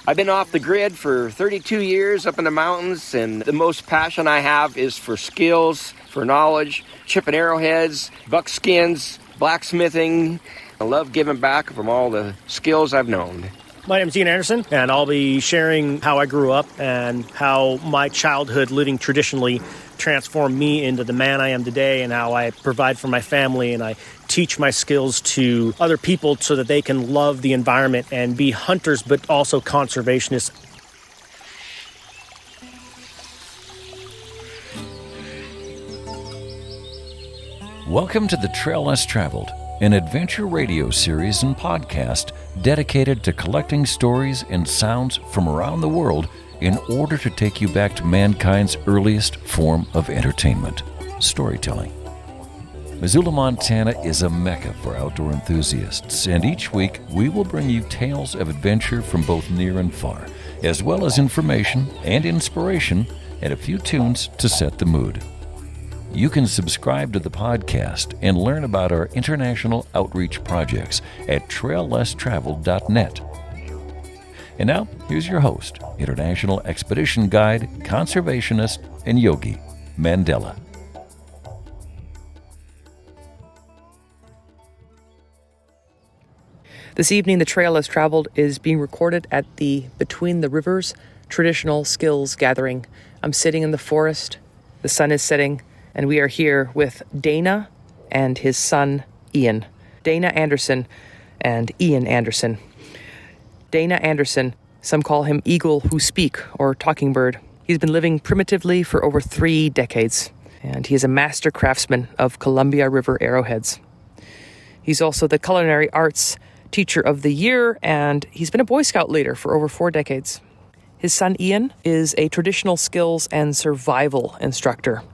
I've been off the grid for 32 years up in the mountains, and the most passion I have is for skills, for knowledge, chipping arrowheads, buckskins, blacksmithing. I love giving back from all the skills I've known. My name is Ian Anderson, and I'll be sharing how I grew up and how my childhood living traditionally transformed me into the man I am today, and how I provide for my family and I teach my skills to other people so that they can love the environment and be hunters but also conservationists. Welcome to The Trail Less Traveled, an adventure radio series and podcast dedicated to collecting stories and sounds from around the world in order to take you back to mankind's earliest form of entertainment, storytelling. Missoula, Montana is a mecca for outdoor enthusiasts, and each week we will bring you tales of adventure from both near and far, as well as information and inspiration and a few tunes to set the mood. You can subscribe to the podcast and learn about our international outreach projects at traillesstraveled.net. And now, here's your host, International Expedition Guide, Conservationist, and Yogi, Mandela. This evening, The Trail Less Traveled is being recorded at the Between the Rivers Traditional Skills Gathering. I'm sitting in the forest, the sun is setting, and we are here with Dana and his son, Ian. Dana Anderson and Ian Anderson. Dana Anderson, some call him Eagle Who Speak or Talking Bird. He's been living primitively for over 3 decades, and he is a master craftsman of Columbia River arrowheads. He's also the Culinary Arts Teacher of the Year, and he's been a Boy Scout leader for over 4 decades. His son Ian is a traditional skills and survival instructor.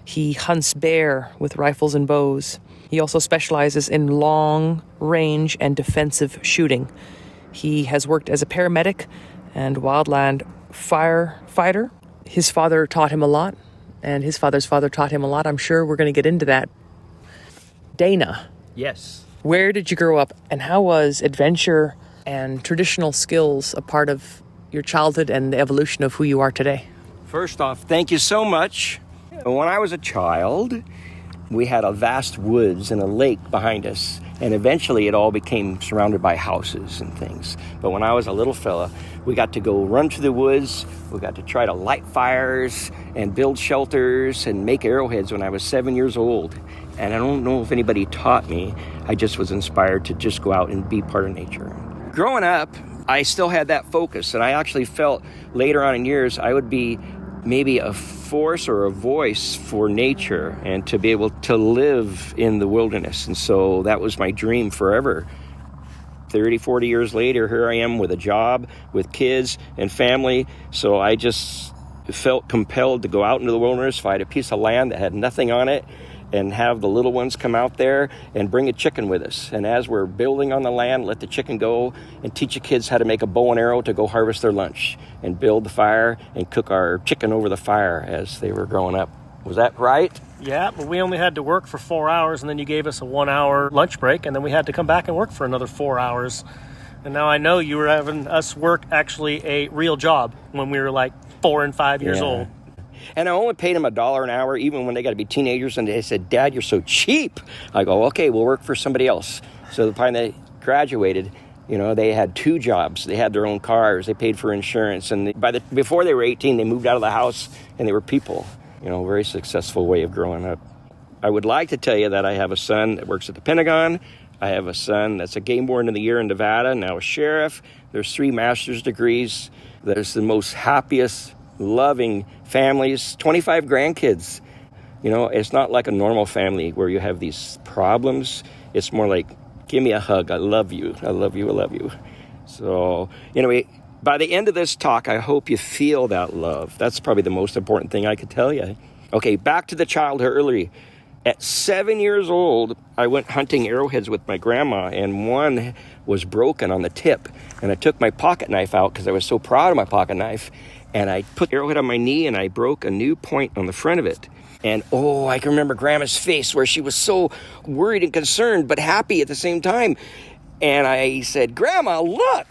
He hunts bear with rifles and bows. He also specializes in long range and defensive shooting. He has worked as a paramedic and wildland firefighter. His father taught him a lot, and his father's father taught him a lot. I'm sure we're going to get into that. Dana. Yes. Where did you grow up, and how was adventure and traditional skills a part of your childhood and the evolution of who you are today? First off, thank you so much. When I was a child, we had a vast woods and a lake behind us, and eventually it all became surrounded by houses and things. But when I was a little fella, we got to go run through the woods. We got to try to light fires and build shelters and make arrowheads when I was 7 years old. And I don't know if anybody taught me. I just was inspired to just go out and be part of nature. Growing up, I still had that focus, and I actually felt later on in years I would be maybe a force or a voice for nature and to be able to live in the wilderness. And so that was my dream forever. 30, 40 years later, here I am with a job, with kids and family. So I just felt compelled to go out into the wilderness, find a piece of land that had nothing on it, and have the little ones come out there and bring a chicken with us. And as we're building on the land, let the chicken go and teach the kids how to make a bow and arrow to go harvest their lunch and build the fire and cook our chicken over the fire as they were growing up. Was that right? Yeah, but we only had to work for 4 hours, and then you gave us a 1-hour lunch break, and then we had to come back and work for another 4 hours. And now I know you were having us work actually a real job when we were like 4 and 5 years old. And I only paid them $1 an hour, even when they got to be teenagers, and they said, "Dad, you're so cheap." I go, "Okay, we'll work for somebody else." So the time they graduated, they had 2 jobs. They had their own cars. They paid for insurance. And before they were 18, they moved out of the house, and they were people. Very successful way of growing up. I would like to tell you that I have a son that works at the Pentagon. I have a son that's a Game Warden of the Year in Nevada, now a sheriff. There's 3 master's degrees. There's the most happiest, loving families, 25 grandkids. It's not like a normal family where you have these problems. It's more like, give me a hug. I love you. I love you. I love you. So, anyway, by the end of this talk, I hope you feel that love. That's probably the most important thing I could tell you. Okay, back to the childhood early. At 7 years old, I went hunting arrowheads with my grandma, and one was broken on the tip. And I took my pocket knife out because I was so proud of my pocket knife. And I put the arrowhead on my knee, and I broke a new point on the front of it. And, I can remember Grandma's face where she was so worried and concerned, but happy at the same time. And I said, "Grandma, look,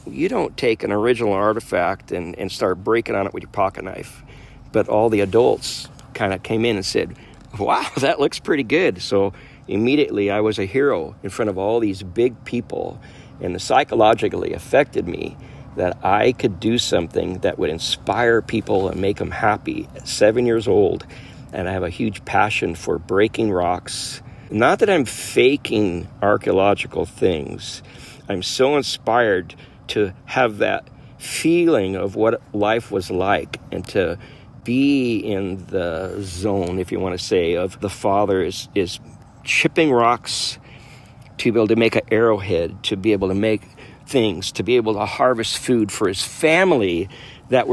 You don't take an original artifact and start breaking on it with your pocket knife. But all the adults kind of came in and said, wow, that looks pretty good. So immediately I was a hero in front of all these big people, and it psychologically affected me that I could do something that would inspire people and make them happy at 7 years old. And I have a huge passion for breaking rocks. Not that I'm faking archaeological things. I'm so inspired to have that feeling of what life was like and to be in the zone, if you want to say, of the father is chipping rocks to be able to make an arrowhead, to be able to make things, to be able to harvest food for his family that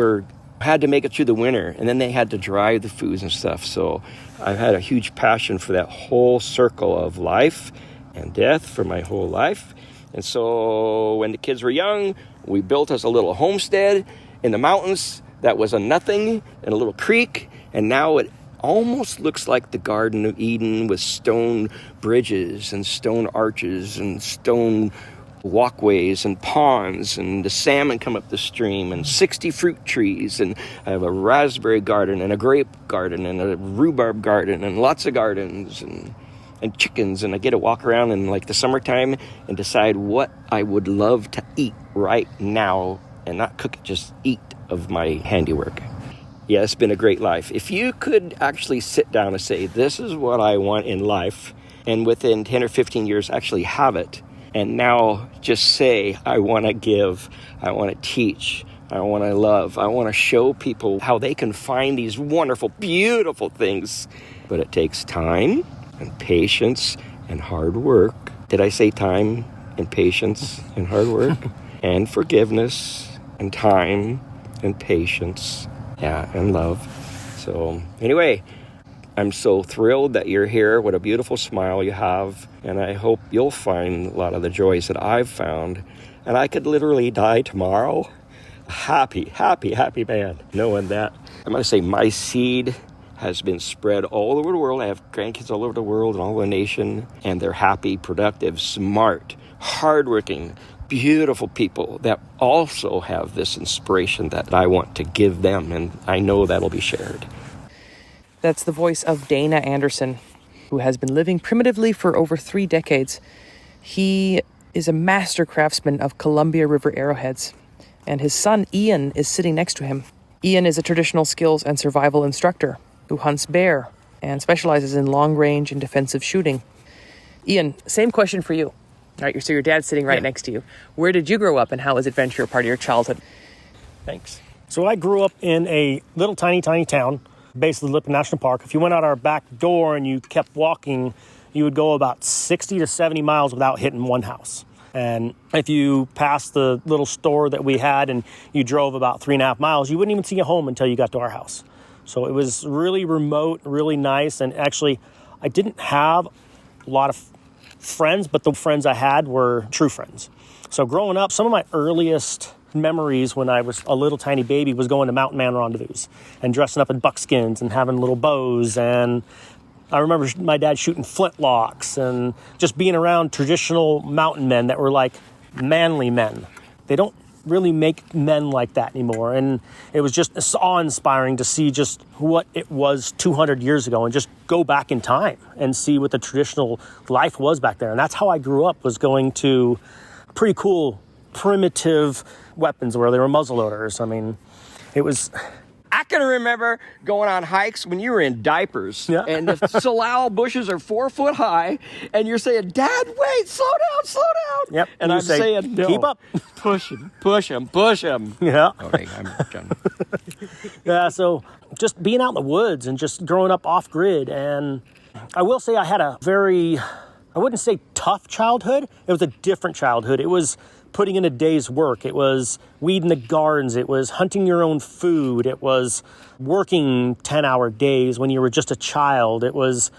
had to make it through the winter, and then they had to dry the foods and stuff. So I've had a huge passion for that whole circle of life and death for my whole life. And so when the kids were young, we built us a little homestead in the mountains that was a nothing in a little creek, and now it almost looks like the Garden of Eden with stone bridges and stone arches and stone walkways and ponds, and the salmon come up the stream, and 60 fruit trees, and I have a raspberry garden and a grape garden and a rhubarb garden and lots of gardens and chickens, and I get to walk around in like the summertime and decide what I would love to eat right now and not cook it, just eat of my handiwork. Yeah, it's been a great life. If you could actually sit down and say, this is what I want in life, and within 10 or 15 years actually have it, and now just say, I want to give, I want to teach, I want to love, I want to show people how they can find these wonderful, beautiful things. But it takes time and patience and hard work. Did I say time and patience and hard work? And forgiveness and time and patience, and love. So anyway, I'm so thrilled that you're here. What a beautiful smile you have. And I hope you'll find a lot of the joys that I've found. And I could literally die tomorrow. Happy, happy, happy man, knowing that. I'm going to say my seed has been spread all over the world. I have grandkids all over the world and all over the nation. And they're happy, productive, smart, hardworking, beautiful people that also have this inspiration that I want to give them. And I know that'll be shared. That's the voice of Dana Anderson, who has been living primitively for over 3 decades. He is a master craftsman of Columbia River arrowheads, and his son Ian is sitting next to him. Ian is a traditional skills and survival instructor who hunts bear and specializes in long-range and defensive shooting. Ian, same question for you. All right, so your dad's sitting right next to you. Where did you grow up, and how was adventure a part of your childhood? Thanks. So I grew up in a little tiny town, base of the Lippin National Park. If you went out our back door and you kept walking, you would go about 60 to 70 miles without hitting one house. And if you passed the little store that we had and you drove about 3.5 miles, you wouldn't even see a home until you got to our house. So it was really remote, really nice. And actually, I didn't have a lot of friends, but the friends I had were true friends. So growing up, some of my earliest memories when I was a little tiny baby was going to mountain man rendezvous and dressing up in buckskins and having little bows. And I remember my dad shooting flintlocks and just being around traditional mountain men that were like manly men. They don't really make men like that anymore. And it was just awe-inspiring to see just what it was 200 years ago and just go back in time and see what the traditional life was back there. And that's how I grew up, was going to pretty cool primitive weapons where they were muzzleloaders. I mean, it was... I can remember going on hikes when you were in diapers, and the salal bushes are 4 foot high, and you're saying, Dad, wait, slow down. Yep. And I'm saying, no, keep up. Push him. Yeah. Okay, I'm done. Yeah, so just being out in the woods and just growing up off-grid. And I will say I had a very, I wouldn't say tough childhood. It was a different childhood. It was putting in a day's work. It was weeding the gardens. It was hunting your own food. It was working 10-hour days when you were just a child. It was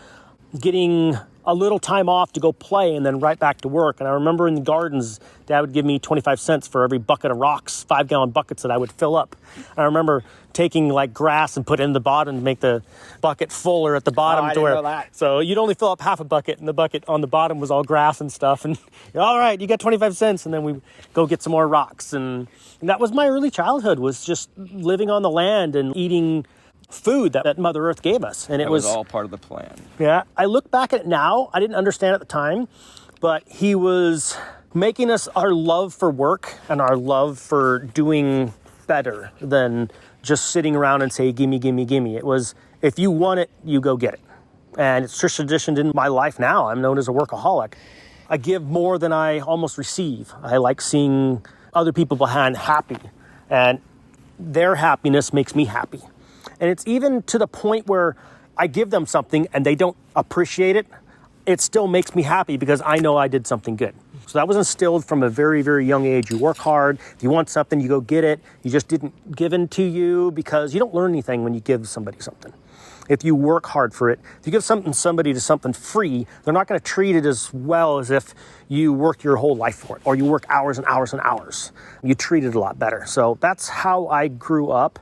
getting a little time off to go play and then right back to work. And I remember in the gardens, Dad would give me 25 cents for every bucket of rocks, 5-gallon buckets that I would fill up. I remember taking like grass and put it in the bottom to make the bucket fuller at the bottom. I didn't know that. So you'd only fill up half a bucket, and the bucket on the bottom was all grass and stuff. And all right, you got 25 cents, and then we go get some more rocks. And that was my early childhood, was just living on the land and eating food that Mother Earth gave us. And it was all part of the plan. Yeah, I look back at it now. I didn't understand at the time, but he was making us our love for work and our love for doing better than just sitting around and say, gimme, gimme, gimme. It was, if you want it, you go get it. And it's tradition in my life now. I'm known as a workaholic. I give more than I almost receive. I like seeing other people behind happy, and their happiness makes me happy. And it's even to the point where I give them something and they don't appreciate it. It still makes me happy because I know I did something good. So that was instilled from a very, very young age. You work hard. If you want something, you go get it. You just didn't given to you, because you don't learn anything when you give somebody something. If you work hard for it, if you give somebody something free, they're not going to treat it as well as if you work your whole life for it, or you work hours and hours and hours. You treat it a lot better. So that's how I grew up.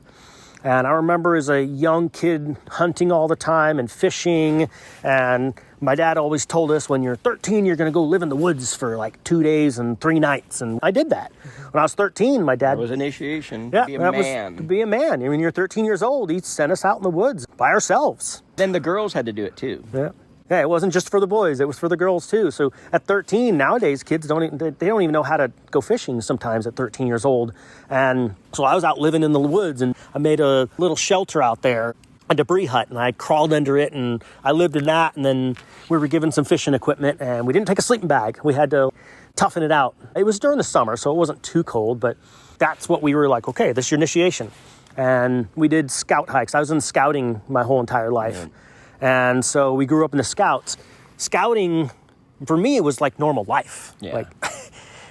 And I remember as a young kid hunting all the time and fishing. And my dad always told us, when you're 13, you're going to go live in the woods for like 2 days and 3 nights. And I did that. When I was 13, my dad... That was initiation. Yeah, to be a that man. was to be a man. When you're 13 years old, he sent us out in the woods by ourselves. Then the girls had to do it too. Yeah, it wasn't just for the boys, it was for the girls too. So at 13, nowadays, kids don't even know how to go fishing sometimes at 13 years old. And so I was out living in the woods, and I made a little shelter out there, a debris hut, and I crawled under it, and I lived in that. And then we were given some fishing equipment, and we didn't take a sleeping bag. We had to toughen it out. It was during the summer, so it wasn't too cold, but that's what we were like, okay, this is your initiation. And we did scout hikes. I was in scouting my whole entire life. Man. And so we grew up in the Scouts. Scouting, for me, it was like normal life. Yeah. Like,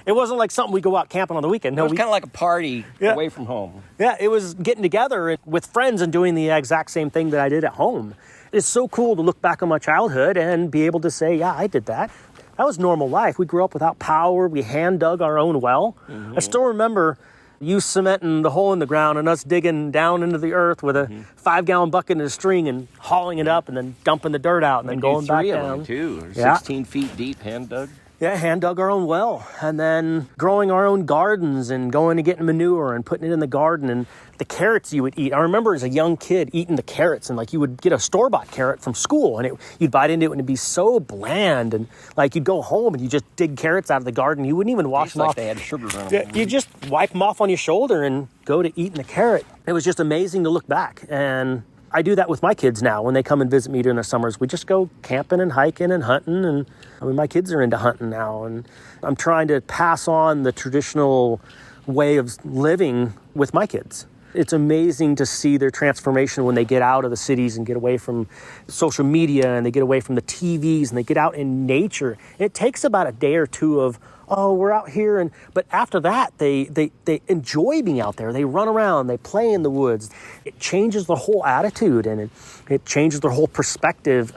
it wasn't like something we go out camping on the weekend. No, it was kind of like a party away from home. Yeah, it was getting together with friends and doing the exact same thing that I did at home. It's so cool to look back on my childhood and be able to say, yeah, I did that. That was normal life. We grew up without power. We hand dug our own well. Mm-hmm. I still remember you cementing the hole in the ground and us digging down into the earth with a 5-gallon bucket and a string and hauling it up and then dumping the dirt out and then going back down. 3 of them too, 16 feet deep, hand dug. Yeah, hand dug our own well, and then growing our own gardens and going and getting manure and putting it in the garden, and the carrots you would eat. I remember as a young kid eating the carrots, and like you would get a store-bought carrot from school, and you'd bite into it and it'd be so bland, and like you'd go home and you just dig carrots out of the garden. You wouldn't even wash them off. They had sugar on them. Yeah, you just wipe them off on your shoulder and go to eating the carrot. It was just amazing to look back, and I do that with my kids now. When they come and visit me during the summers, we just go camping and hiking and hunting. And I mean, my kids are into hunting now. And I'm trying to pass on the traditional way of living with my kids. It's amazing to see their transformation when they get out of the cities and get away from social media, and they get away from the TVs, and they get out in nature. It takes about a day or two of, oh, we're out here. But after that, they enjoy being out there. They run around, they play in the woods. It changes their whole attitude, and it changes their whole perspective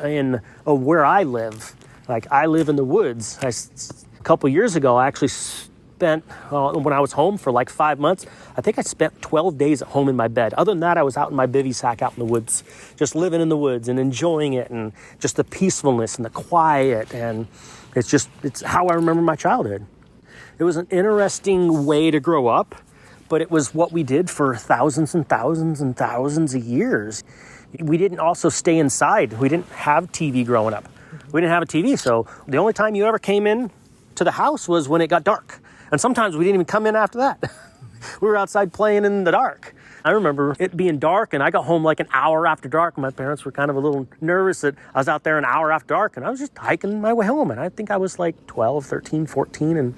of where I live. Like, I live in the woods. A couple years ago, I actually spent, when I was home for like 5 months, I think I spent 12 days at home in my bed. Other than that, I was out in my bivy sack out in the woods, just living in the woods and enjoying it, and just the peacefulness and the quiet. And it's how I remember my childhood. It was an interesting way to grow up, but it was what we did for thousands and thousands and thousands of years. We didn't also stay inside. We didn't have TV growing up. We didn't have a TV, so the only time you ever came in to the house was when it got dark. And sometimes we didn't even come in after that. We were outside playing in the dark. I remember it being dark, and I got home like an hour after dark. My parents were kind of a little nervous that I was out there an hour after dark, and I was just hiking my way home. And I think I was like 12, 13, 14, and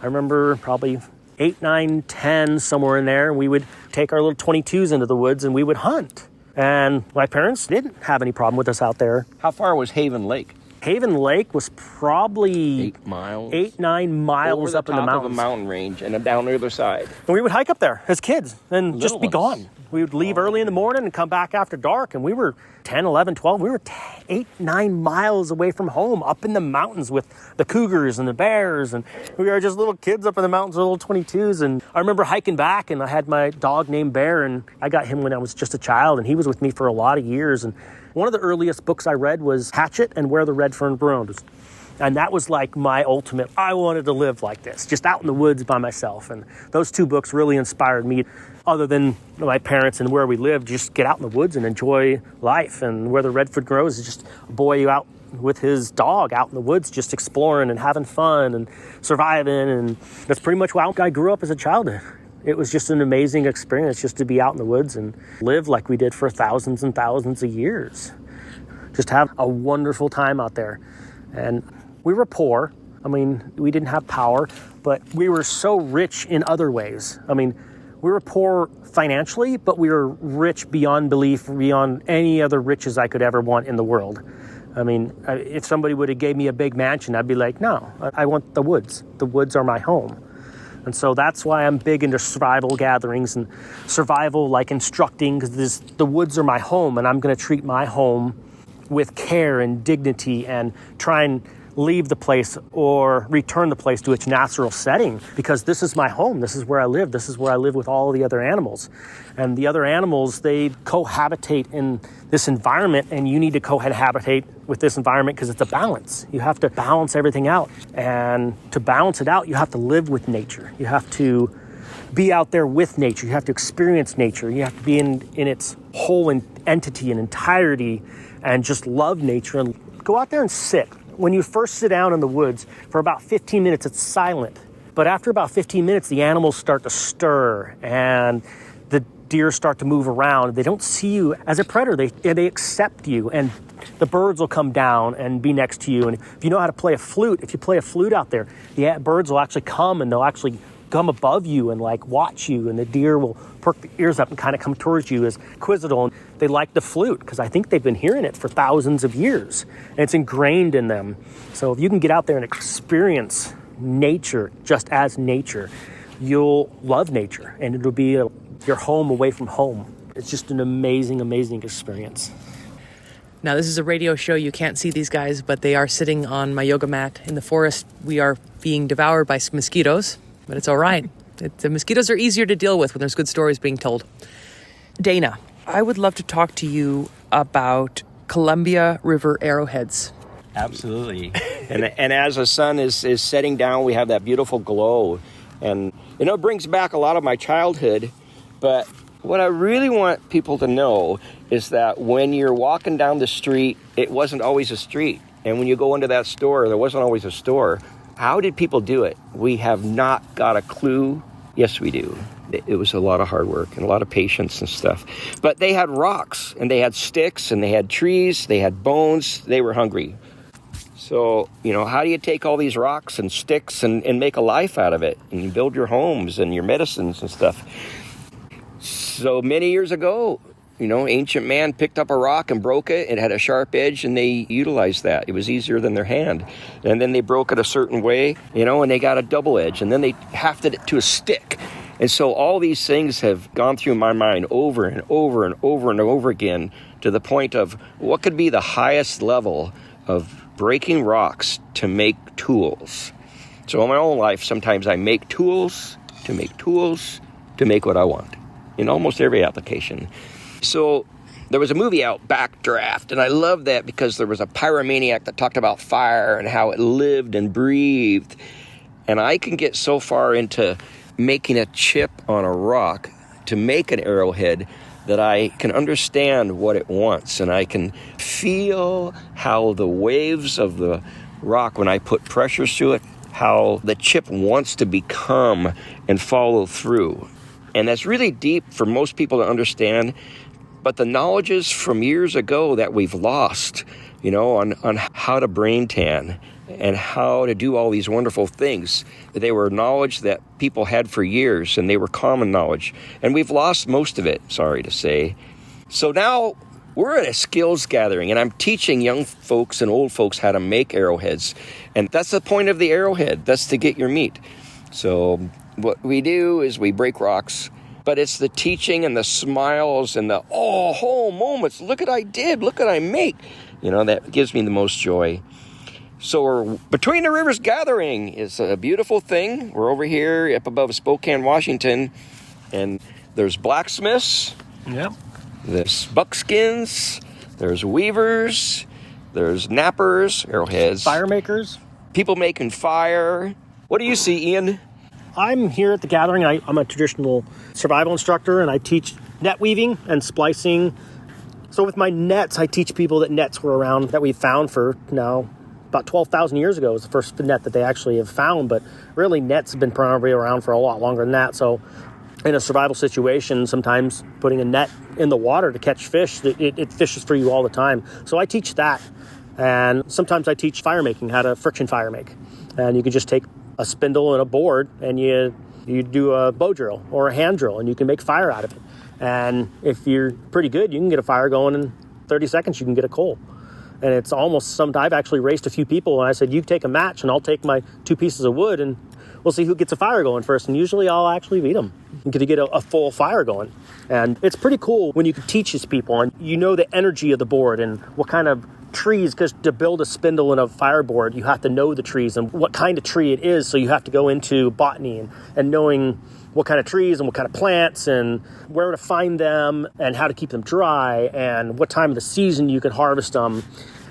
I remember probably 8, 9, 10, somewhere in there, and we would take our little 22s into the woods and we would hunt. And my parents didn't have any problem with us out there. How far was Haven Lake? Haven Lake was probably 8 miles. 8, 9 miles up in the mountains. Over the top of a mountain range and down the other side. And we would hike up there as kids and just be gone. We would leave early in the morning and come back after dark, and we were 10, 11, 12. We were 8, 9 miles away from home, up in the mountains with the cougars and the bears, and we were just little kids up in the mountains with little 22s. And I remember hiking back, and I had my dog named Bear, and I got him when I was just a child, and he was with me for a lot of years. And one of the earliest books I read was Hatchet and Where the Red Fern Burns. And that was like my ultimate, I wanted to live like this, just out in the woods by myself. And those 2 books really inspired me. Other than my parents and where we lived, just get out in the woods and enjoy life. And Where the Red Fern Grows is just a boy out with his dog out in the woods, just exploring and having fun and surviving. And that's pretty much how I grew up as a child. It was just an amazing experience just to be out in the woods and live like we did for thousands and thousands of years. Just have a wonderful time out there. And we were poor. I mean, we didn't have power, but we were so rich in other ways. I mean, we were poor financially, but we were rich beyond belief, beyond any other riches I could ever want in the world. I mean, if somebody would have gave me a big mansion, I'd be like, no, I want the woods. The woods are my home. And so that's why I'm big into survival gatherings and survival, like instructing, because the woods are my home, and I'm going to treat my home with care and dignity and try and leave the place or return the place to its natural setting, because this is my home. This is where I live. This is where I live with all the other animals. And the other animals, they cohabitate in this environment, and you need to cohabitate with this environment because it's a balance. You have to balance everything out. And to balance it out, you have to live with nature. You have to be out there with nature. You have to experience nature. You have to be in its whole entity and entirety and just love nature and go out there and sit. When you first sit down in the woods, for about 15 minutes, it's silent. But after about 15 minutes, the animals start to stir and the deer start to move around. They don't see you as a predator. They accept you, and the birds will come down and be next to you. And if you know how to play a flute, if you play a flute out there, the birds will actually come, and they'll actually come above you and like watch you, and the deer will perk the ears up and kind of come towards you as inquisitive. And they like the flute because I think they've been hearing it for thousands of years, and it's ingrained in them. So if you can get out there and experience nature just as nature, you'll love nature, and it'll be your home away from home. It's just an amazing, amazing experience. Now, this is a radio show. You can't see these guys, but they are sitting on my yoga mat in the forest. We are being devoured by mosquitoes, but it's all right. The mosquitoes are easier to deal with when there's good stories being told. Dana, I would love to talk to you about Columbia River arrowheads. Absolutely. and as the sun is setting down, we have that beautiful glow. And, it brings back a lot of my childhood. But what I really want people to know is that when you're walking down the street, it wasn't always a street. And when you go into that store, there wasn't always a store. How did people do it? We have not got a clue. Yes, we do. It was a lot of hard work and a lot of patience and stuff. But they had rocks, and they had sticks, and they had trees, they had bones. They were hungry. So, how do you take all these rocks and sticks and make a life out of it and build your homes and your medicines and stuff? So many years ago, ancient man picked up a rock and broke it. It had a sharp edge, and they utilized that. It was easier than their hand. And then they broke it a certain way, and they got a double edge, and then they hafted it to a stick. And so all these things have gone through my mind over and over and over and over again, to the point of what could be the highest level of breaking rocks to make tools. So in my own life, sometimes I make tools to make what I want in almost every application. So there was a movie out, Backdraft, and I love that because there was a pyromaniac that talked about fire and how it lived and breathed. And I can get so far into making a chip on a rock to make an arrowhead that I can understand what it wants, and I can feel how the waves of the rock, when I put pressures to it, how the chip wants to become and follow through. And that's really deep for most people to understand, but the knowledges from years ago that we've lost, on how to brain tan and how to do all these wonderful things, that they were knowledge that people had for years, and they were common knowledge. And we've lost most of it, sorry to say. So now we're at a skills gathering, and I'm teaching young folks and old folks how to make arrowheads. And that's the point of the arrowhead. That's to get your meat. So what we do is we break rocks, But it's the teaching and the smiles and the whole moments. Look what I did. Look what I make. That gives me the most joy. So we're Between the Rivers Gathering is a beautiful thing. We're over here up above Spokane, Washington, and there's blacksmiths. Yep. There's buckskins. There's weavers. There's nappers, arrowheads. Fire makers. People making fire. What do you see, Ian? I'm here at the gathering. I'm a traditional survival instructor, and I teach net weaving and splicing. So with my nets, I teach people that nets were around, that we found for now about 12,000 years ago was the first net that they actually have found. But really, nets have been probably around for a lot longer than that. So in a survival situation, sometimes putting a net in the water to catch fish, it fishes for you all the time. So I teach that. And sometimes I teach fire making, how to friction fire make. And you can just take a spindle and a board and you do a bow drill or a hand drill and you can make fire out of it. And if you're pretty good, you can get a fire going in 30 seconds, you can get a coal. And it's almost I've actually raced a few people and I said, you take a match and I'll take my 2 pieces of wood and we'll see who gets a fire going first. And usually I'll actually beat them to get a full fire going. And it's pretty cool when you can teach these people and the energy of the board and what kind of trees, because to build a spindle and a fireboard, you have to know the trees and what kind of tree it is. So you have to go into botany and knowing what kind of trees and what kind of plants and where to find them and how to keep them dry and what time of the season you can harvest them.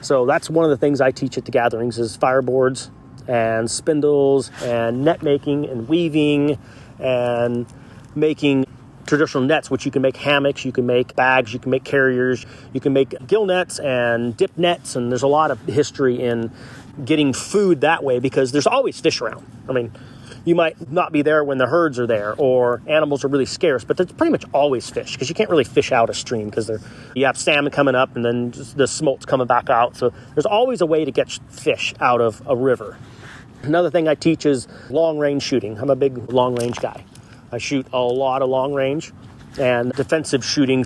So that's one of the things I teach at the gatherings is fireboards and spindles and net making and weaving and making traditional nets, which you can make hammocks, you can make bags, you can make carriers, you can make gill nets and dip nets. And there's a lot of history in getting food that way because there's always fish around. I mean, you might not be there when the herds are there or animals are really scarce, but there's pretty much always fish because you can't really fish out a stream because you have salmon coming up and then just the smolt's coming back out. So there's always a way to get fish out of a river. Another thing I teach is long range shooting. I'm a big long range guy. I shoot a lot of long range and defensive shooting.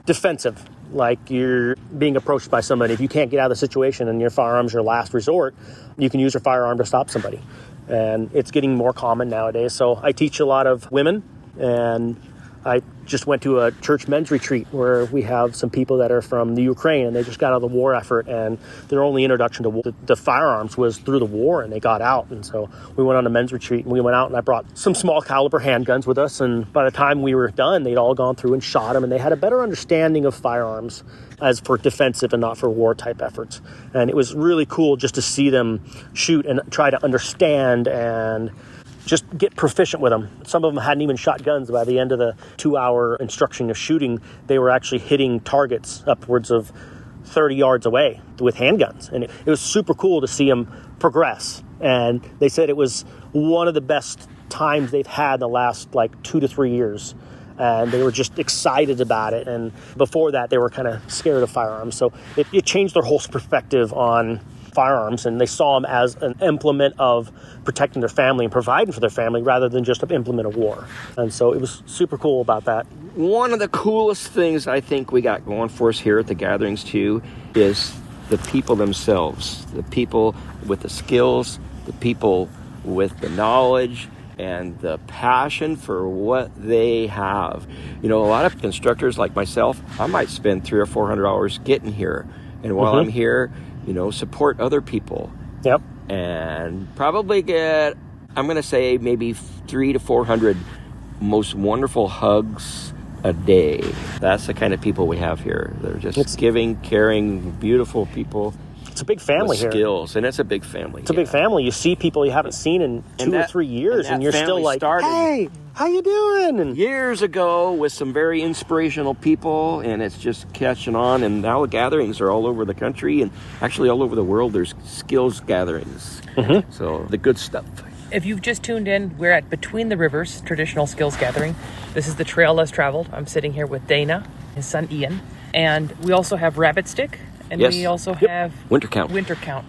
Defensive, like you're being approached by somebody. If you can't get out of the situation and your firearm's your last resort, you can use your firearm to stop somebody. And it's getting more common nowadays. So I teach a lot of women, and I just went to a church men's retreat where we have some people that are from the Ukraine and they just got out of the war effort and their only introduction to the firearms was through the war and they got out. And so we went on a men's retreat and we went out and I brought some small caliber handguns with us. And by the time we were done, they'd all gone through and shot them and they had a better understanding of firearms as for defensive and not for war type efforts. And it was really cool just to see them shoot and try to understand and just get proficient with them. Some of them hadn't even shot guns. By the end of the 2-hour instruction of shooting, they were actually hitting targets upwards of 30 yards away with handguns. And it was super cool to see them progress. And they said it was one of the best times they've had in the last 2 to 3 years. And they were just excited about it. And before that, they were kind of scared of firearms. So it changed their whole perspective on firearms, and they saw them as an implement of protecting their family and providing for their family rather than just an implement of war. And so it was super cool about that. One of the coolest things I think we got going for us here at the gatherings too is the people themselves, the people with the skills, the people with the knowledge and the passion for what they have. A lot of instructors like myself, I might spend 300 or 400 hours getting here. And while I'm here, support other people. Yep. And probably get, I'm going to say maybe 300 to 400 most wonderful hugs a day. That's the kind of people we have here. They're just giving, caring, beautiful people. It's a big family here. Skills, and it's a big family. It's a big family. You see people you haven't seen in 2 or 3 years, and you're still like, hey, how you doing? And years ago with some very inspirational people, and it's just catching on. And now the gatherings are all over the country, and actually all over the world. There's skills gatherings. Mm-hmm. So the good stuff. If you've just tuned in, we're at Between the Rivers, traditional skills gathering. This is the trail less traveled. I'm sitting here with Dana, his son Ian, and we also have Rabbit Stick. And we also have Winter Count.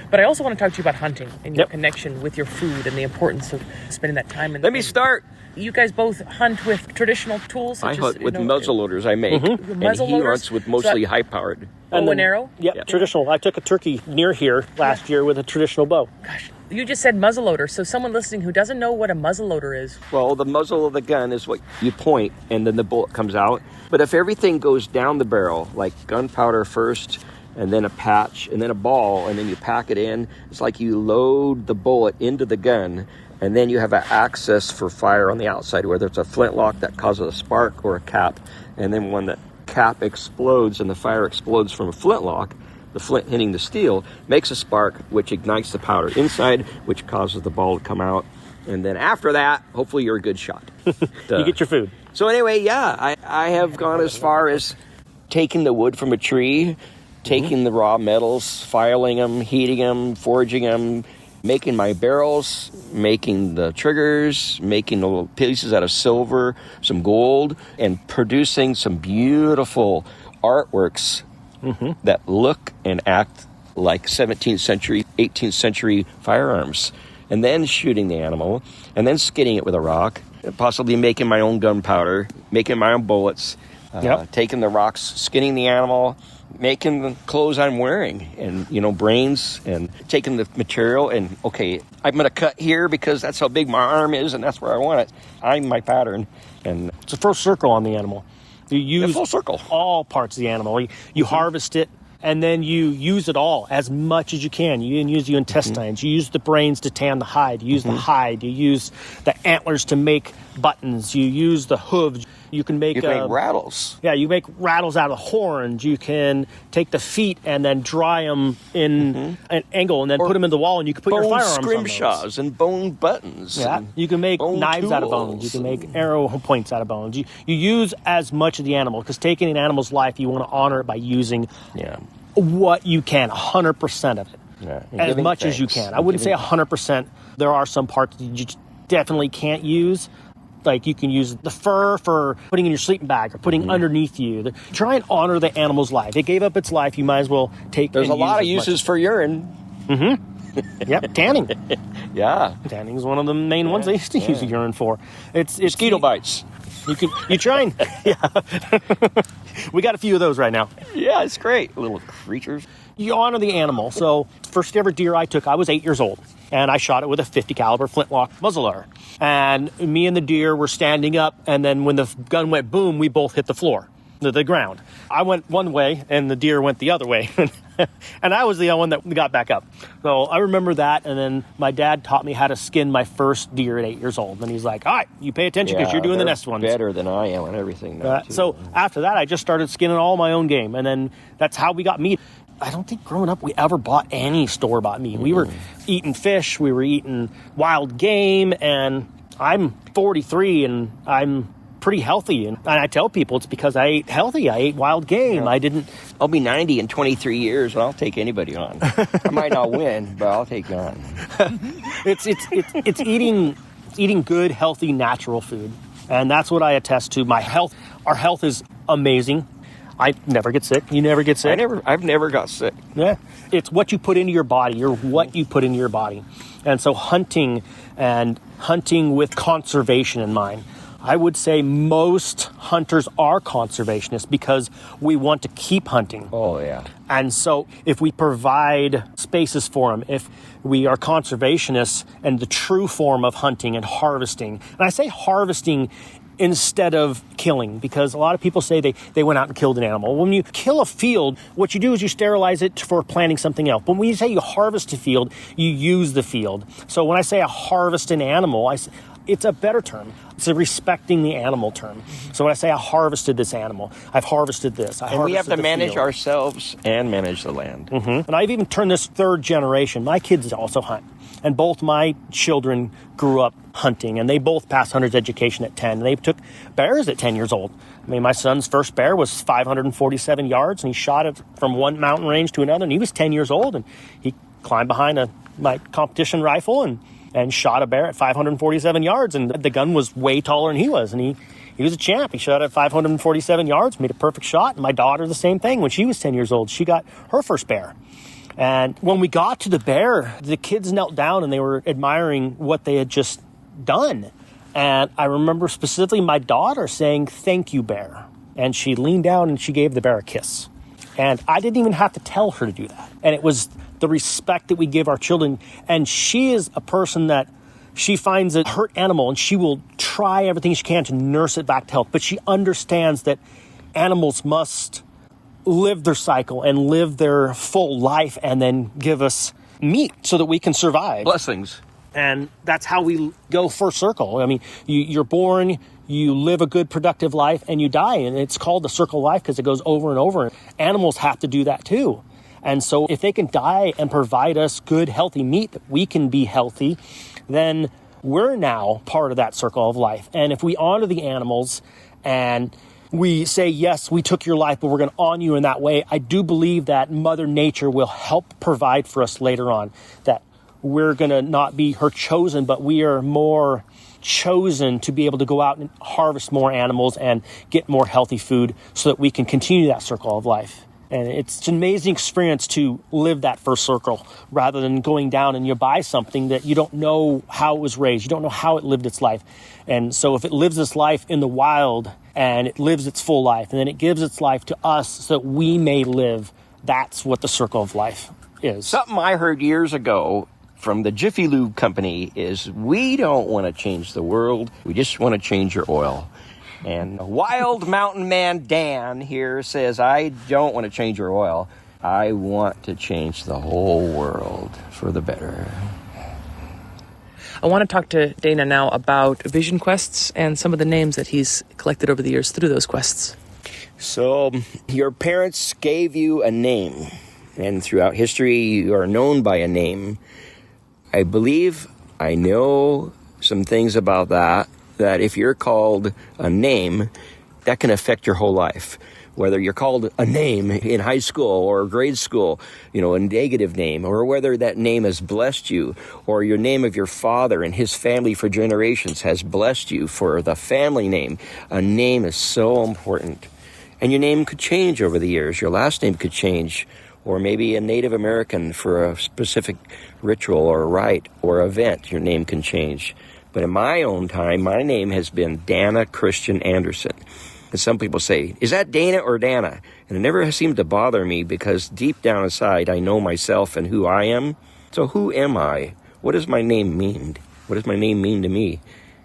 But I also want to talk to you about hunting and your connection with your food and the importance of spending that time. Let me start. You guys both hunt with traditional tools? I hunt with muzzleloaders I make. Mm-hmm. And he hunts with mostly high-powered. Bow and arrow? Traditional. I took a turkey near here last year with a traditional bow. Gosh, You just said muzzleloader. So someone listening who doesn't know what a muzzleloader is. Well, the muzzle of the gun is what you point, and then the bullet comes out. But if everything goes down the barrel, like gunpowder first, and then a patch, and then a ball, and then you pack it in, it's like you load the bullet into the gun, and then you have an access for fire on the outside, whether it's a flintlock that causes a spark or a cap. And then when the cap explodes and the fire explodes from a flintlock, the flint hitting the steel makes a spark, which ignites the powder inside, which causes the ball to come out. And then after that, hopefully you're a good shot. You get your food. So anyway, yeah, I have gone as far as taking the wood from a tree, taking the raw metals, filing them, heating them, foraging them, making my barrels, making the triggers, making little pieces out of silver, some gold, and producing some beautiful artworks that look and act like 17th century, 18th century firearms. And then shooting the animal, and then skinning it with a rock, possibly making my own gunpowder, making my own bullets, taking the rocks, skinning the animal, making the clothes I'm wearing, and, brains, and taking the material, and, okay, I'm going to cut here because that's how big my arm is, and that's where I want it. I'm my pattern. And It's a full circle on the animal. You use full circle. all parts of the animal. You harvest it, and then you use it all as much as you can. You use the intestines. You use the brains to tan the hide. You use the hide. You use the antlers to make buttons. You use the hooves. You can make rattles. Yeah, you make rattles out of horns. You can take the feet and then dry them in an angle and then put them in the wall, and you can put your firearms on those. Bone scrimshaws and bone buttons. Yeah, you can make knives out of bones. You can make arrow points out of bones. You use as much of the animal, because taking an animal's life, you want to honor it by using what you can, 100% of it, as much as you can. I wouldn't say 100%. There are some parts that you definitely can't use. Like, you can use the fur for putting in your sleeping bag or putting underneath you. Try and honor the animal's life. It gave up its life. You might as well take. There's a lot of uses for urine. Yep, tanning. Yeah, Tanning is one of the main ones they used to use urine for. It's mosquito bites. You try and we got a few of those right now. Yeah, it's great. Little creatures. You honor the animal. So first ever deer I took, I was 8 years old, and I shot it with a .50 caliber flintlock muzzleloader. And me and the deer were standing up, and then when the gun went boom, we both hit the floor, the ground. I went one way, and the deer went the other way. And I was the one that got back up. So I remember that, and then my dad taught me how to skin my first deer at 8 years old. And he's like, all right, you pay attention because you're doing the next ones. Better than I am on everything. So after that, I just started skinning all my own game, and then that's how we got meat. I don't think growing up we ever bought any store-bought meat. We were eating fish, we were eating wild game, and I'm 43, and I'm pretty healthy. And I tell people it's because I ate healthy. I ate wild game. I'll be 90 in 23 years, and I'll take anybody on. I might not win, but I'll take you on. It's eating good, healthy, natural food, and that's what I attest to. Our health is amazing. I never get sick. You never get sick? I've never got sick. Yeah. It's what you put into your body. You're what you put into your body. And so hunting with conservation in mind. I would say most hunters are conservationists because we want to keep hunting. Oh, yeah. And so if we provide spaces for them, if we are conservationists and the true form of hunting and harvesting, and I say harvesting instead of killing, because a lot of people say they went out and killed an animal. When you kill a field, what you do is you sterilize it for planting something else. But when you say you harvest a field, you use the field. So when I say I harvest an animal, it's a better term. It's a respecting the animal term. So when I say I harvested this animal, I've harvested this. And we have to manage ourselves and manage the land. And I've even turned this third generation. My kids also hunt. And both my children grew up hunting, and they both passed hunter's education at 10. And they took bears at 10 years old. I mean, my son's first bear was 547 yards, and he shot it from one mountain range to another, and he was 10 years old, and he climbed behind my competition rifle and shot a bear at 547 yards, and the gun was way taller than he was, and he was a champ. He shot at 547 yards, made a perfect shot, and my daughter the same thing. When she was 10 years old, she got her first bear. And when we got to the bear, the kids knelt down and they were admiring what they had just done. And I remember specifically my daughter saying, "Thank you, bear." And she leaned down and she gave the bear a kiss. And I didn't even have to tell her to do that. And it was the respect that we give our children. And she is a person that she finds a hurt animal and she will try everything she can to nurse it back to health. But she understands that animals must live their cycle and live their full life and then give us meat so that we can survive. Blessings. And that's how we go full circle. I mean, you're born, you live a good, productive life, and you die. And it's called the circle of life because it goes over and over. Animals have to do that too. And so if they can die and provide us good, healthy meat that we can be healthy, then we're now part of that circle of life. And if we honor the animals and we say, yes, we took your life, but we're going to honor you in that way, I do believe that Mother Nature will help provide for us later on, that we're going to not be her chosen, but we are more chosen to be able to go out and harvest more animals and get more healthy food so that we can continue that circle of life. And it's an amazing experience to live that first circle rather than going down and you buy something that you don't know how it was raised. You don't know how it lived its life. And so if it lives its life in the wild and it lives its full life and then it gives its life to us so that we may live, that's what the circle of life is. Something I heard years ago from the Jiffy Lube company is we don't want to change the world. We just want to change your oil. And Wild Mountain Man Dan here says, I don't want to change your oil. I want to change the whole world for the better. I want to talk to Dana now about vision quests and some of the names that he's collected over the years through those quests. So your parents gave you a name, and throughout history you are known by a name. I believe I know some things about that if you're called a name, that can affect your whole life. Whether you're called a name in high school or grade school, a negative name, or whether that name has blessed you, or your name of your father and his family for generations has blessed you for the family name. A name is so important. And your name could change over the years. Your last name could change. Or maybe a Native American for a specific ritual or rite or event, your name can change. But in my own time, my name has been Dana Christian Anderson. And some people say, is that Dana or Dana? And it never has seemed to bother me because deep down inside, I know myself and who I am. So who am I? What does my name mean? What does my name mean to me?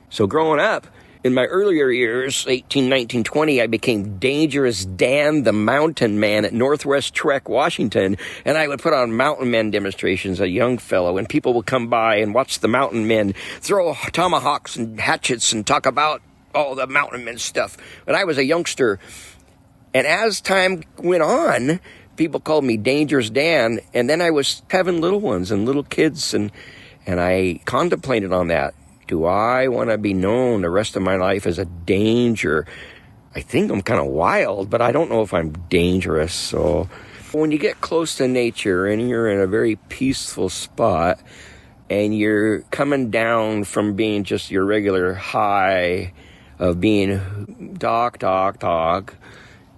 So growing up, in my earlier years, 18, 19, 20, I became Dangerous Dan the Mountain Man at Northwest Trek, Washington, and I would put on mountain men demonstrations, a young fellow, and people would come by and watch the mountain men throw tomahawks and hatchets and talk about all the mountain men stuff. But I was a youngster, and as time went on, people called me Dangerous Dan, and then I was having little ones and little kids, and I contemplated on that. Do I want to be known the rest of my life as a danger? I think I'm kind of wild, but I don't know if I'm dangerous. So when you get close to nature and you're in a very peaceful spot and you're coming down from being just your regular high of being talk,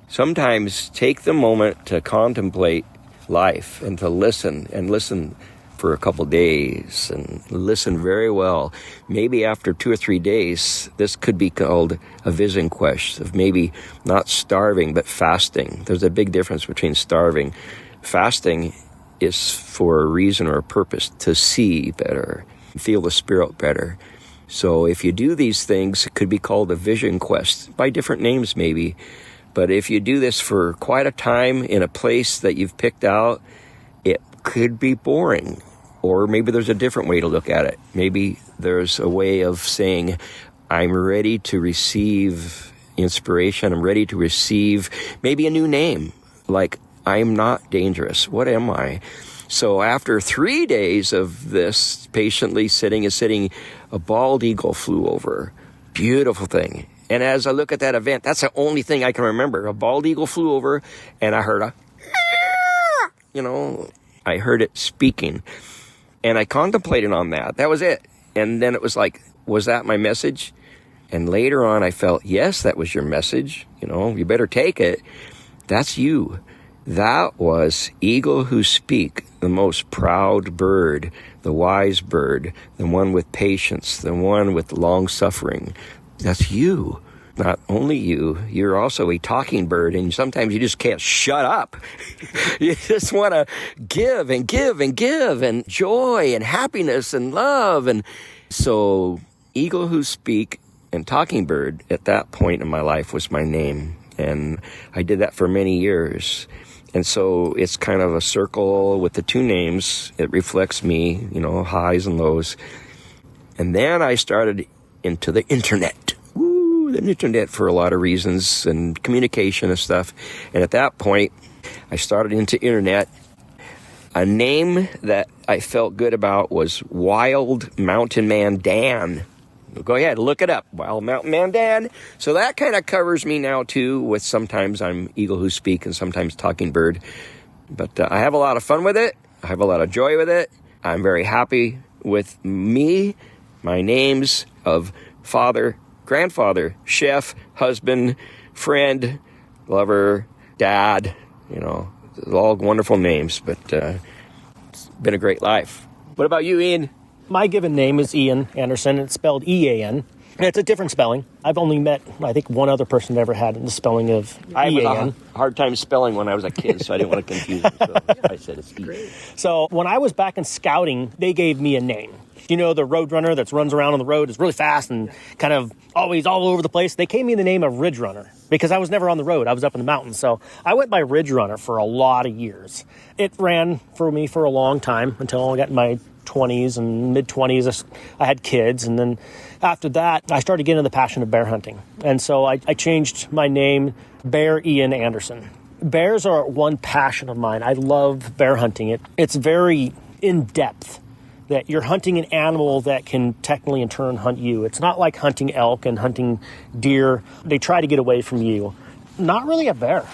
sometimes take the moment to contemplate life and to listen for a couple days and listen very well. Maybe after 2 or 3 days, this could be called a vision quest of maybe not starving, but fasting. There's a big difference between starving. Fasting is for a reason or a purpose, to see better, feel the spirit better. So if you do these things, it could be called a vision quest, by different names maybe. But if you do this for quite a time in a place that you've picked out, it could be boring. Or maybe there's a different way to look at it. Maybe there's a way of saying, I'm ready to receive inspiration. I'm ready to receive maybe a new name. Like, I'm not dangerous. What am I? So after 3 days of this, patiently sitting, a bald eagle flew over. Beautiful thing. And as I look at that event, that's the only thing I can remember. A bald eagle flew over, and I heard I heard it speaking. And I contemplated on that. That was it. And then it was like, was that my message? And later on, I felt, yes, that was your message. You better take it. That's you. That was eagle who speak, the most proud bird, the wise bird, the one with patience, the one with long suffering. That's you. not only you're also a talking bird, and sometimes you just can't shut up. You just want to give and give and give, and joy and happiness and love. And so Eagle Who Speak and Talking Bird at that point in my life was my name. And I did that for many years. And so it's kind of a circle with the two names. It reflects me, highs and lows. And then I started into the internet. The internet for a lot of reasons and communication and stuff. And at that point, I started into internet. A name that I felt good about was Wild Mountain Man Dan. Go ahead, look it up. Wild Mountain Man Dan. So that kind of covers me now, too, with sometimes I'm Eagle Who Speak and sometimes Talking Bird. But I have a lot of fun with it. I have a lot of joy with it. I'm very happy with me, my names of father, grandfather, chef, husband, friend, lover, dad. All wonderful names, but it's been a great life. What about you, Ian? My given name is Ian Anderson. It's spelled E-A-N. It's a different spelling. I've only met, I think, one other person that ever had the spelling of I E-A-N. had a hard time spelling when I was a kid, so I didn't want to confuse it. So I said it's E. So when I was back in scouting, they gave me a name. The road runner that runs around on the road is really fast and kind of always all over the place. They gave me the name of Ridge Runner because I was never on the road. I was up in the mountains. So I went by Ridge Runner for a lot of years. It ran for me for a long time until I got in my 20s and mid-20s. I had kids. And then after that, I started getting into the passion of bear hunting. And so I changed my name, Bear Ian Anderson. Bears are one passion of mine. I love bear hunting. It's very in-depth. That you're hunting an animal that can technically in turn hunt you. It's not like hunting elk and hunting deer. They try to get away from you. Not really a bear.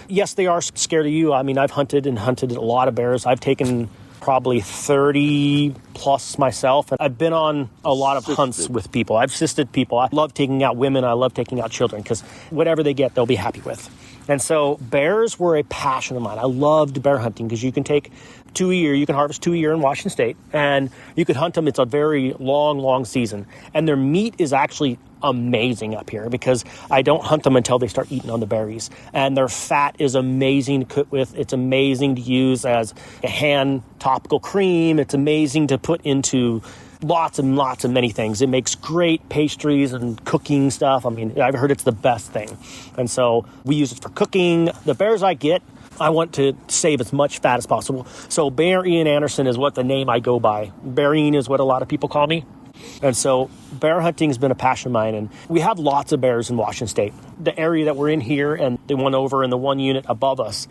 Yes, they are scared of you. I mean, I've hunted a lot of bears. I've taken probably 30 plus myself. And I've been on a lot of hunts with people. I've assisted people. I love taking out women. I love taking out children because whatever they get, they'll be happy with. And so bears were a passion of mine. I loved bear hunting because you can take 2 a year. You can harvest 2 a year in Washington State, and you could hunt them. It's a very long, long season. And their meat is actually amazing up here because I don't hunt them until they start eating on the berries. And their fat is amazing to cook with. It's amazing to use as a hand topical cream. It's amazing to put into lots and lots of many things. It makes great pastries and cooking stuff. I mean, I've heard it's the best thing. And so we use it for cooking. The bears I get, I want to save as much fat as possible. So Bear Ian Anderson is what the name I go by. Bear Ian is what a lot of people call me. And so bear hunting has been a passion of mine. And we have lots of bears in Washington State. The area that we're in here and the one over in the one unit above us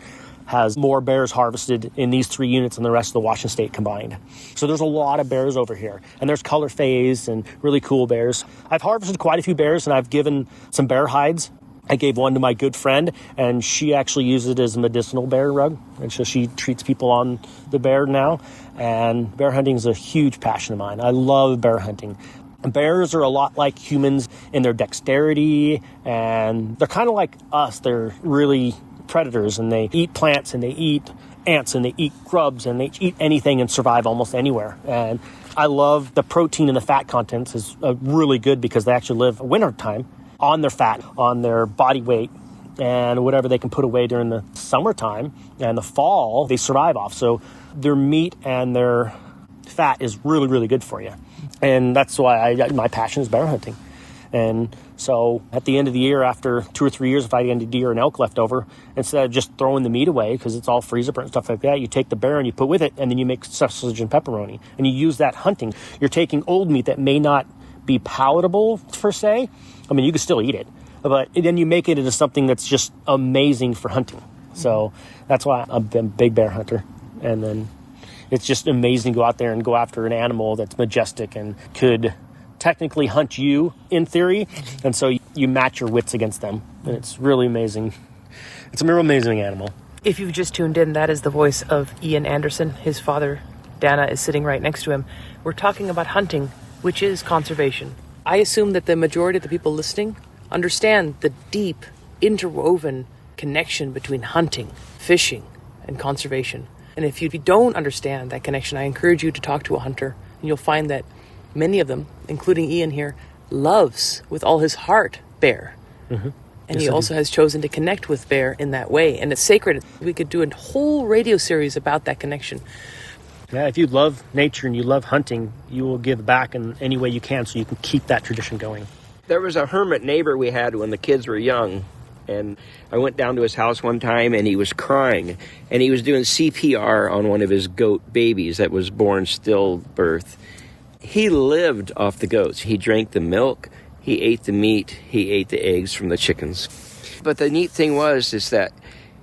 has more bears harvested in these 3 units than the rest of the Washington State combined. So there's a lot of bears over here. And there's color phase and really cool bears. I've harvested quite a few bears, and I've given some bear hides. I gave one to my good friend, and she actually uses it as a medicinal bear rug. And so she treats people on the bear now. And bear hunting is a huge passion of mine. I love bear hunting. Bears are a lot like humans in their dexterity, and they're kind of like us. They're really predators, and they eat plants, and they eat ants, and they eat grubs, and they eat anything and survive almost anywhere. And I love the protein and the fat contents is really good because they actually live wintertime on their fat, on their body weight, and whatever they can put away during the summertime and the fall, they survive off. So their meat and their fat is really, really good for you. And that's why my passion is bear hunting. And so at the end of the year, after 2 or 3 years, if I had any deer and elk left over, instead of just throwing the meat away, because it's all freezer burnt and stuff like that, you take the bear and you put with it, and then you make sausage and pepperoni. And you use that hunting. You're taking old meat that may not be palatable, per se. I mean, you can still eat it. But then you make it into something that's just amazing for hunting. So that's why I'm a big bear hunter. And then it's just amazing to go out there and go after an animal that's majestic and could technically hunt you in theory. And so you match your wits against them. And it's really amazing. It's a real amazing animal. If you've just tuned in, that is the voice of Ian Anderson. His father, Dana, is sitting right next to him. We're talking about hunting, which is conservation. I assume that the majority of the people listening understand the deep, interwoven connection between hunting, fishing, and conservation. And if you don't understand that connection, I encourage you to talk to a hunter, and you'll find that many of them, including Ian here, loves with all his heart bear. Mm-hmm. And he also has chosen to connect with bear in that way. And it's sacred. We could do a whole radio series about that connection. Yeah, if you love nature and you love hunting, you will give back in any way you can so you can keep that tradition going. There was a hermit neighbor we had when the kids were young, and I went down to his house one time and he was crying, and he was doing CPR on one of his goat babies that was born stillbirth. He lived off the goats. He drank the milk, he ate the meat, he ate the eggs from the chickens. But the neat thing is that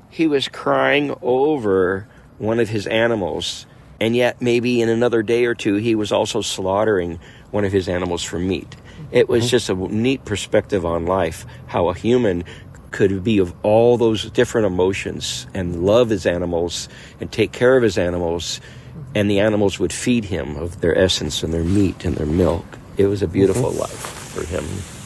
he was crying over one of his animals, and yet maybe in another day or two he was also slaughtering one of his animals for meat. It was just a neat perspective on life, how a human could be of all those different emotions and love his animals and take care of his animals, and the animals would feed him of their essence and their meat and their milk. It was a beautiful life for him.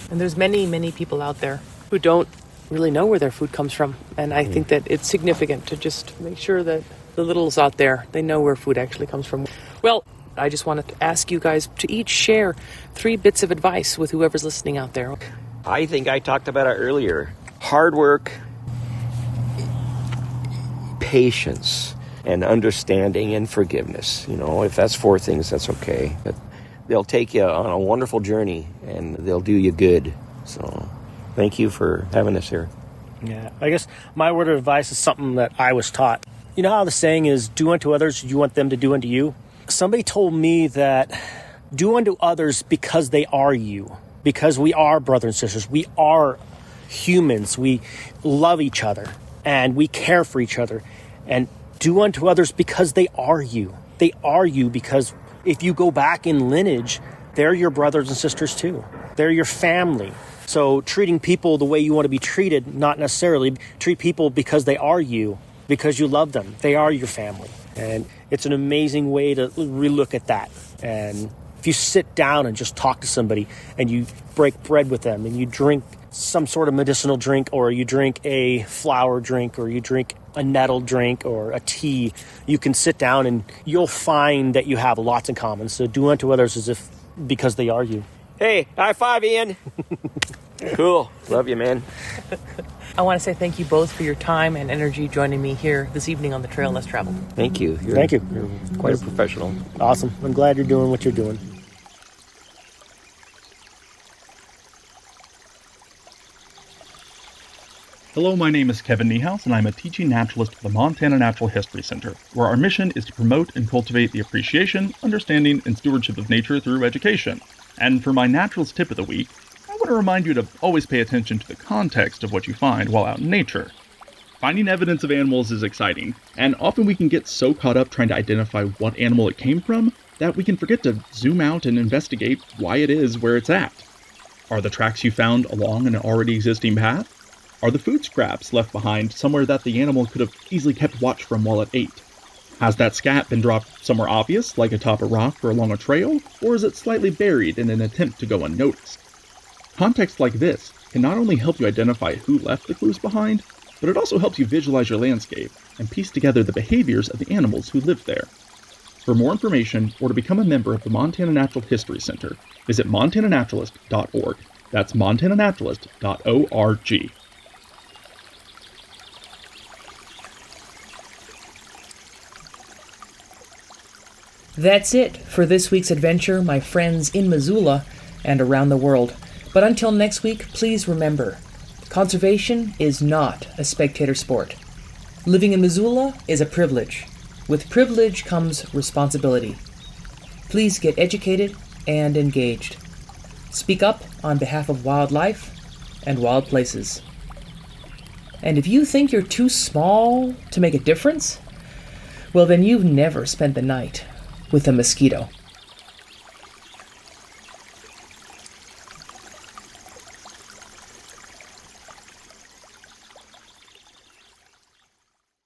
And there's many, many people out there who don't really know where their food comes from. And I think that it's significant to just make sure that the littles out there, they know where food actually comes from. Well, I just wanted to ask you guys to each share 3 bits of advice with whoever's listening out there. I think I talked about it earlier. Hard work, patience, and understanding and forgiveness. If that's 4 things, that's okay. But they'll take you on a wonderful journey and they'll do you good. So thank you for having us here. Yeah, I guess my word of advice is something that I was taught. You know how the saying is, do unto others, you want them to do unto you? Somebody told me that do unto others because they are you, because we are brothers and sisters. We are humans. We love each other and we care for each other. And do unto others because they are you. They are you because if you go back in lineage, they're your brothers and sisters too. They're your family. So treating people the way you want to be treated, not necessarily. Treat people because they are you, because you love them. They are your family. And it's an amazing way to relook at that. And if you sit down and just talk to somebody and you break bread with them and you drink some sort of medicinal drink, or you drink a flower drink, or you drink a nettle drink or a tea, you can sit down and you'll find that you have lots in common. So do unto others as if because they are you. Hey, high five, Ian. Cool. Love you, man. I want to say thank you both for your time and energy joining me here this evening on The Trail Less Traveled. Thank you. Thank you. You're quite a professional. Awesome. I'm glad you're doing what you're doing. Hello, my name is Kevin Niehaus, and I'm a teaching naturalist at the Montana Natural History Center, where our mission is to promote and cultivate the appreciation, understanding, and stewardship of nature through education. And for my naturalist tip of the week, I want to remind you to always pay attention to the context of what you find while out in nature. Finding evidence of animals is exciting, and often we can get so caught up trying to identify what animal it came from that we can forget to zoom out and investigate why it is where it's at. Are the tracks you found along an already existing path? Are the food scraps left behind somewhere that the animal could have easily kept watch from while it ate? Has that scat been dropped somewhere obvious, like atop a rock or along a trail, or is it slightly buried in an attempt to go unnoticed? Context like this can not only help you identify who left the clues behind, but it also helps you visualize your landscape and piece together the behaviors of the animals who lived there. For more information or to become a member of the Montana Natural History Center, visit montananaturalist.org. That's montananaturalist.org. That's it for this week's adventure, my friends in Missoula and around the world. But until next week, please remember, conservation is not a spectator sport. Living in Missoula is a privilege. With privilege comes responsibility. Please get educated and engaged. Speak up on behalf of wildlife and wild places. And if you think you're too small to make a difference, well then you've never spent the night with a mosquito.